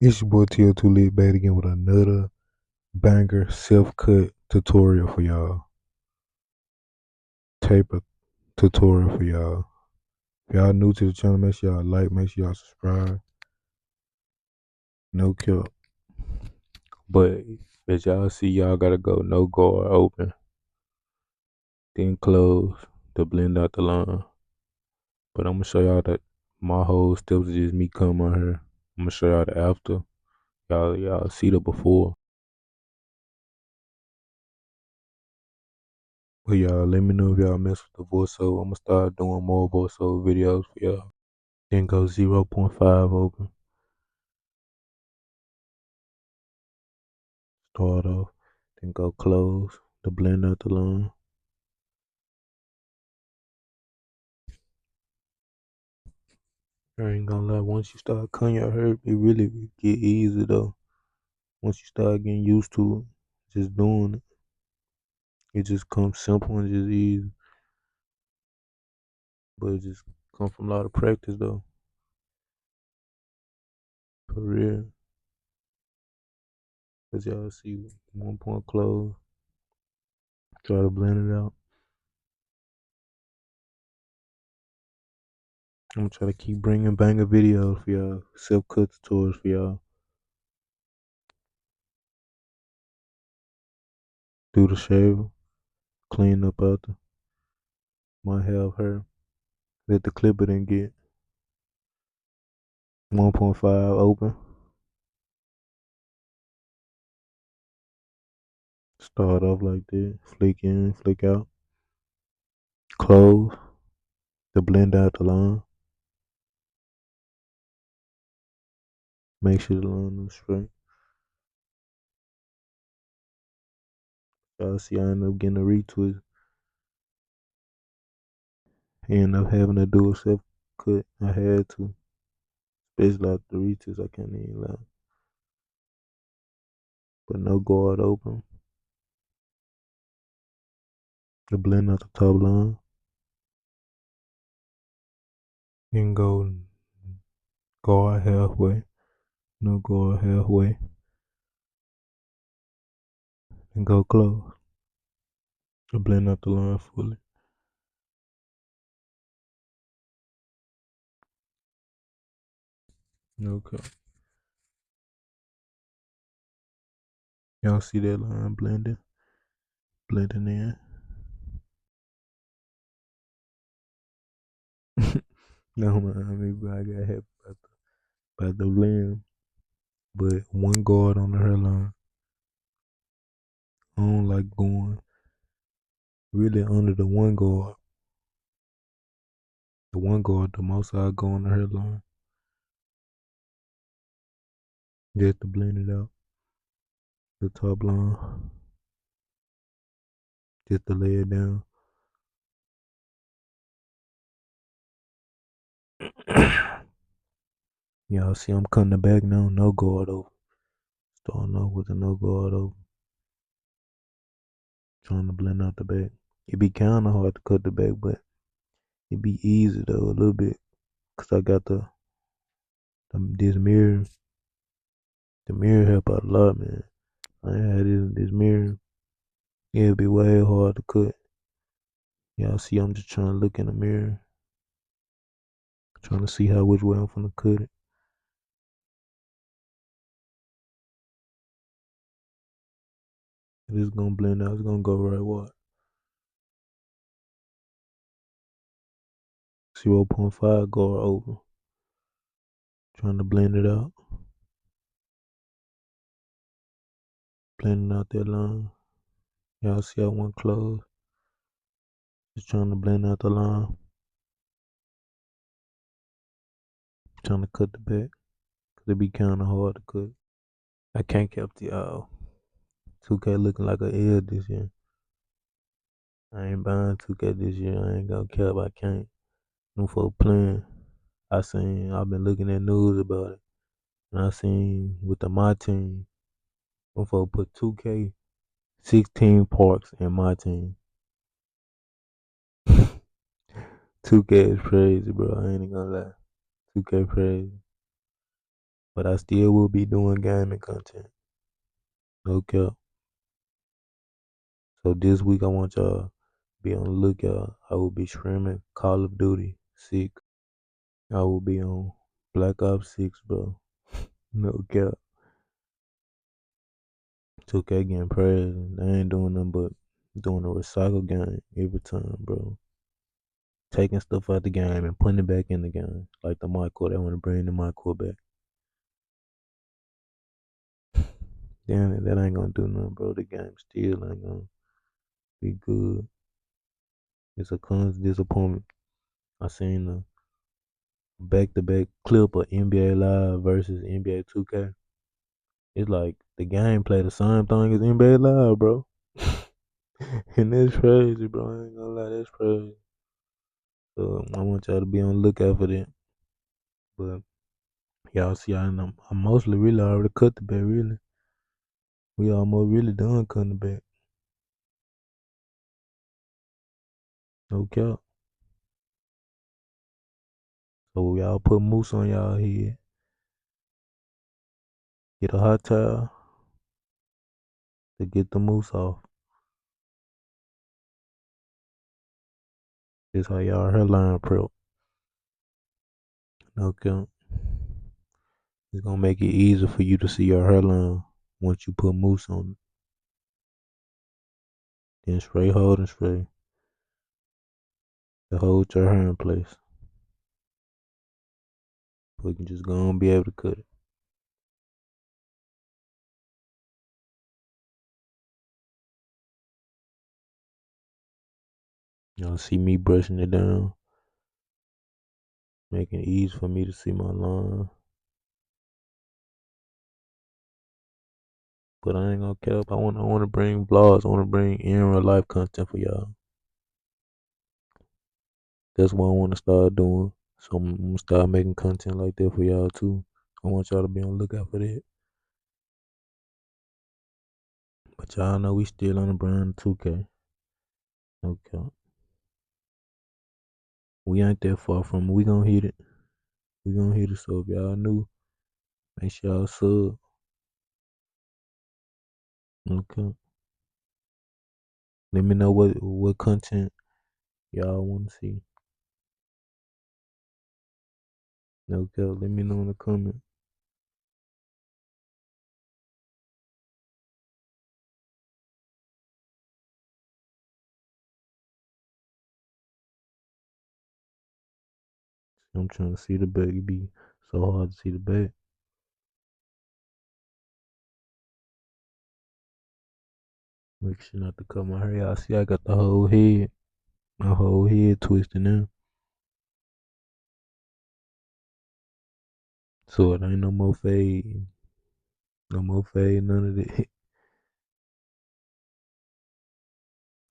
It's your boy pt2 lit back again with another banger self-cut tutorial for y'all. Taper tutorial for y'all. If y'all new to the channel, make sure y'all like, make sure y'all subscribe. No kill. But as y'all see, y'all gotta go no guard open, then close to blend out the line. But I'm gonna show y'all that my whole steps is just me coming on here. I'm gonna show y'all the after. Y'all see the before. But y'all let me know if y'all mess with the voiceover. I'm gonna start doing more voiceover videos for y'all. Then go 0.5 open. Start off. Then go close to blend out the line. I ain't gonna lie, once you start cutting your hair, it really get easy though. Once you start getting used to it, just doing it just comes simple and just easy. But it just comes from a lot of practice though. For real. Cause y'all see 1 point close. Try to blend it out. I'm gonna try to keep bringing banger videos for y'all. Self cut tutorials for y'all. Do the shaver. Clean up after. Might have her. Let the clipper then get 1.5 open. Start off like that. Flick in, flick out. Close to blend out the line. Make sure the line is straight. Y'all see I end up getting a retwist. I end up having to do a self cut. I had to. Especially like the retwist, I can't even lie. But no guard open. To blend out the top line. Then go guard halfway. No guard halfway. And go close. To blend out the line fully. Okay. Y'all see that line blending? Blending in. No man, I mean, bro, I got happy about the blend. But one guard on the hairline. I don't like going really under the one guard. The one guard, the most I go on the hairline. Just to blend it out. The top line. Just to lay it down. Y'all see I'm cutting the back now, no guard over. Starting off with a no guard over. Trying to blend out the back. It be kinda hard to cut the back, but it be easy though a little bit. Cause I got this mirror. The mirror help out a lot, man. I had this mirror. It'd be way hard to cut. Y'all see I'm just trying to look in the mirror. Trying to see which way I'm gonna cut it. It's gonna blend out. It's gonna go right what? 0.5 guard over. Trying to blend it out. Blending out that line. Y'all see I went close. Just trying to blend out the line. Trying to cut the back. Cause it be kinda hard to cut. I can't keep the 2K looking like an L this year. I ain't buying 2K this year. I ain't gonna cap. I can't. No for playing. I've been looking at news about it. And I seen with my team, them folk put 2K 16 parks in my team. 2K is crazy, bro. I ain't gonna lie. 2K crazy. But I still will be doing gaming content. No cap. So this week I want y'all be on the lookout. I will be streaming Call of Duty 6. I will be on Black Ops 6, bro. No cap. 2K getting praised. And I ain't doing nothing but doing a recycle game every time, bro. Taking stuff out the game and putting it back in the game. Like the Michael, they want to bring the Michael back. Damn it, that ain't gonna do nothing, bro. The game still ain't gonna be good. It's a constant disappointment. I seen a back-to-back clip of NBA Live versus NBA 2K. It's like the game play the same thing as NBA Live, bro. And that's crazy, bro. I ain't gonna lie, that's crazy. So I want y'all to be on the lookout for that. But y'all see, I mostly really already cut the bait, really. We almost really done cutting the bait. No cap. So y'all put moose on y'all head. Get a hot towel to get the moose off. This how y'all hairline prep. No cap. It's gonna make it easier for you to see your hairline once you put mousse on it. Then spray, hold, and spray to hold your hair in place. So you can just go and be able to cut it. Y'all see me brushing it down, making it easy for me to see my line. But I ain't gonna cap. I wanna bring vlogs. I wanna bring in real life content for y'all. That's what I wanna start doing. So I'm gonna start making content like that for y'all too. I want y'all to be on the lookout for that. But y'all know we still on the brand 2K. Okay. We ain't that far from it. We gonna hit it. We gonna hit it. So if y'all new, make sure y'all sub. Okay. Let me know what content y'all wanna see. Okay. Let me know in the comment. I'm trying to see the back. It be so hard to see the back. Make sure not to cut my hair. Y'all see I got the whole head. My whole head twisted now. So it ain't no more fade. No more fade, none of that.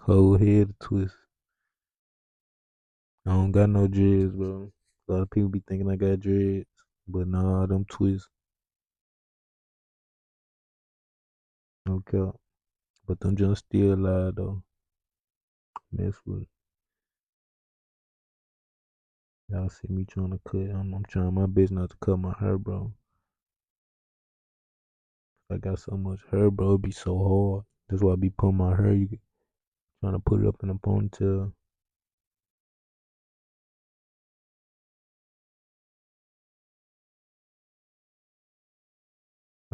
Whole head twist. I don't got no dreads, bro. A lot of people be thinking I got dreads. But nah, them twists. No cap. But them just still lie though. Mess with it. Y'all see me trying to cut. I'm trying my best not to cut my hair, bro. I got so much hair, bro. It be so hard. That's why I be putting my hair. Trying to put it up in a ponytail.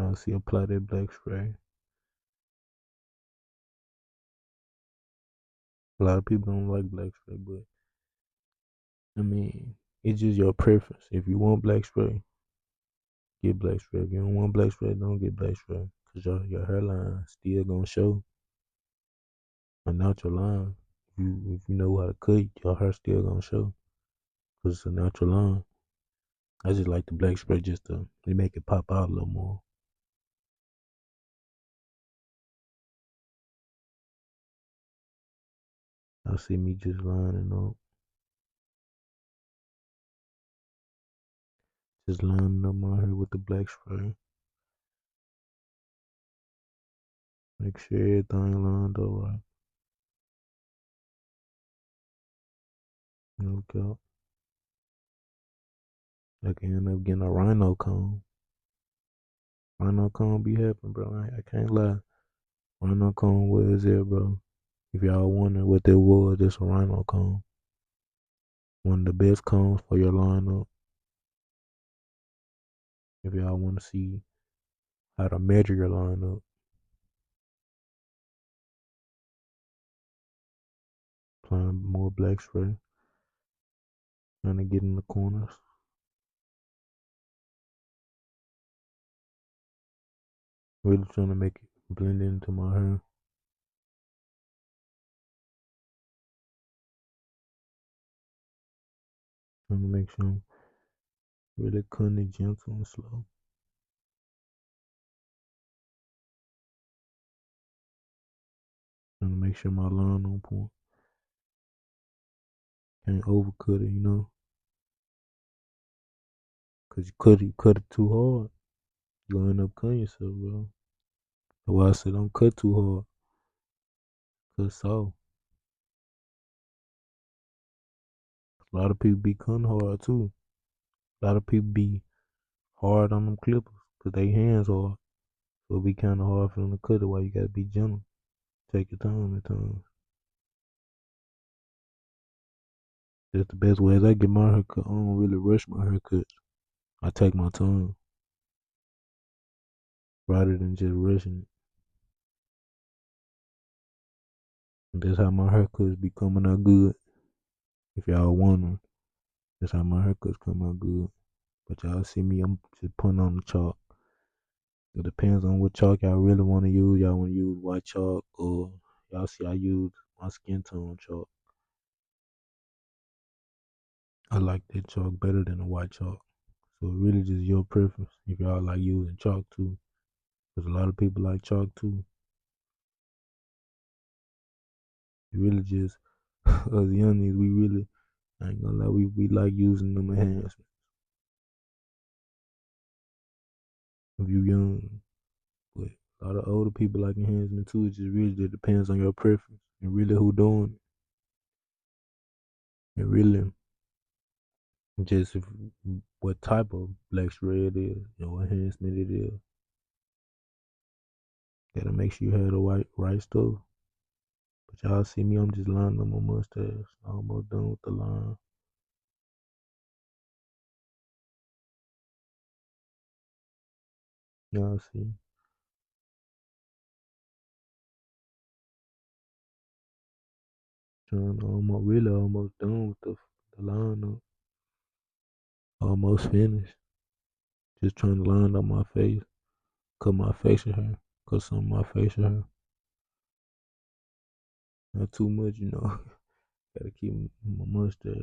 I see apply that black spray. A lot of people don't like black spray, but I mean, it's just your preference. If you want black spray, get black spray. If you don't want black spray, don't get black spray. Cause your hairline still gonna show a natural line. If you know how to cut, your hair still gonna show. Cause it's a natural line. I just like the black spray just to they make it pop out a little more. I see me just lining up, just lining up my hair with the black spray. Make sure everything lined up right. Okay. I can end up getting a rhino comb. rhino cone be happening, bro. I can't lie. Rhino cone, where is it, bro? If y'all wondering what that was, it's a rhino cone. One of the best cones for your lineup. If y'all want to see how to measure your lineup, applying more black spray, trying to get in the corners. Really trying to make it blend into my hair. Trying to make sure I'm really cutting it gentle and slow. Trying to make sure my line on point. Can't overcut it, you know. Cause you cut it too hard, you gonna end up cutting yourself, bro. That's why I said don't cut too hard. Cut soft. A lot of people be cutting hard too. A lot of people be hard on them clippers cause they hands hard. So it be kind of hard for them to cut it. Why you gotta be gentle. Take your time at times. That's the best way. As I get my haircut, I don't really rush my haircut. I take my time rather than just rushing it. And that's how my haircuts be coming out good. If y'all wondering, that's how my haircuts come out good. But y'all see me, I'm just putting on the chalk. It depends on what chalk y'all really want to use. Y'all want to use white chalk or y'all see I use my skin tone chalk. I like that chalk better than the white chalk. So it really just your preference if y'all like using chalk too. Because a lot of people like chalk too. It really just, us youngins, we really, I ain't gonna lie, we like using them enhancements. If you young, but a lot of older people like enhancement too. It just really just depends on your preference and really who doing it. And really just if, what type of black spray it is, enhancement it is. Gotta make sure you have the right stuff. But y'all see me, I'm just lining up my mustache. Almost done with the line. Y'all see. Trying to almost really almost done with the lineup. Almost finished. Just trying to line up my face. Cut my facial hair. Cut some of my facial hair. Not too much. Gotta keep my mustache.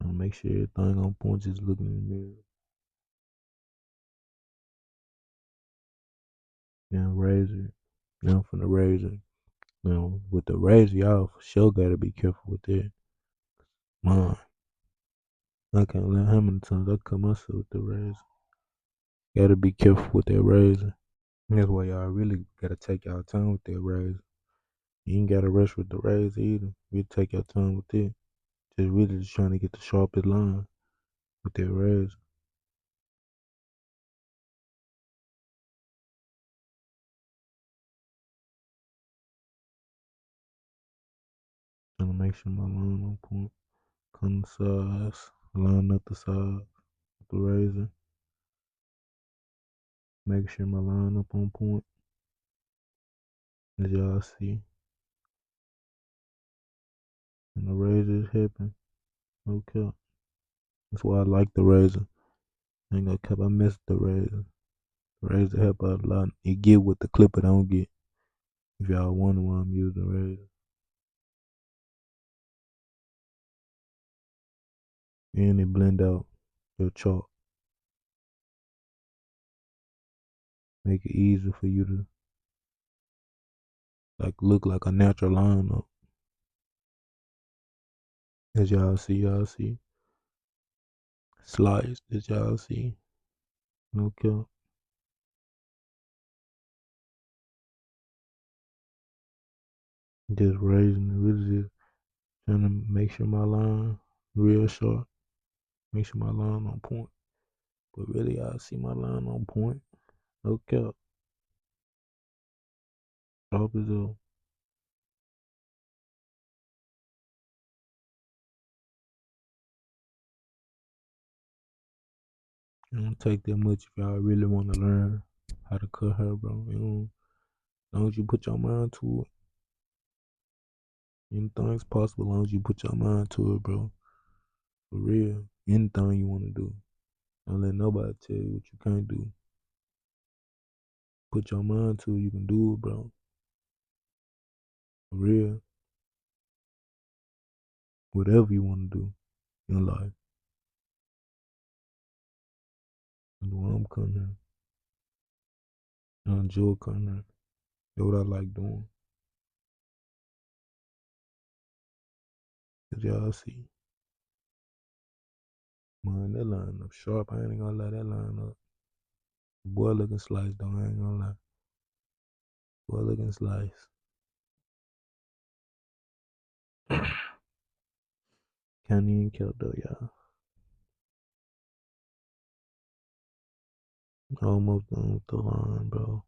I'll make sure everything on point, just looking in the mirror. Now razor. Now from the razor. Now with the razor, y'all for sure gotta be careful with that. Mine. I can't lie how many times I cut myself with the razor. Gotta be careful with that razor. And that's why y'all really gotta take y'all time with that razor. You ain't gotta rush with the razor either. You take your time with it. Just really just trying to get the sharpest line with that razor. Trying to make sure my line on point. Come the sides. Line up the side with the razor. Make sure my line up on point. As y'all see. And the razor is helping. Okay. That's why I like the razor. I ain't gonna cap, I miss the razor. The razor help out a lot. It get what the clipper don't get. If y'all wonder why I'm using the razor. And it blend out your chalk. Make it easier for you to like look like a natural line up. As y'all see. Slice, as y'all see. Okay. Just raising it, really just trying to make sure my line real short. Make sure my line on point. But really, I see my line on point. No cap. Sharp as hell. It don't take that much if y'all really want to learn how to cut hair, bro. As long as you put your mind to it, anything's possible as long as you put your mind to it, bro. For real. Anything you want to do. Don't let nobody tell you what you can't do. Put your mind to it, you can do it, bro. For real. Whatever you want to do in life. That's why I'm coming here. I enjoy coming here. That's what I like doing. As y'all see. Man, that line up sharp. I ain't gonna lie, that line up. Boy looking sliced though, I ain't gonna lie. Boy looking sliced. Can't even kill though, y'all. Almost done with the line, bro.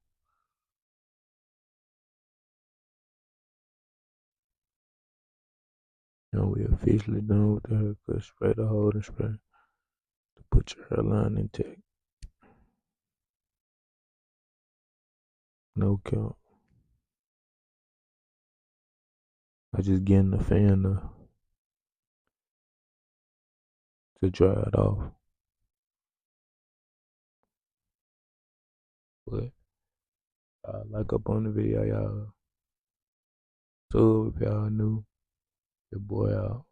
Now we officially done with the haircut. Spray the hold and spray to put your hairline intact. No count. I just getting the fan to dry it off. But like up on the video, y'all. So if y'all new, your boy out.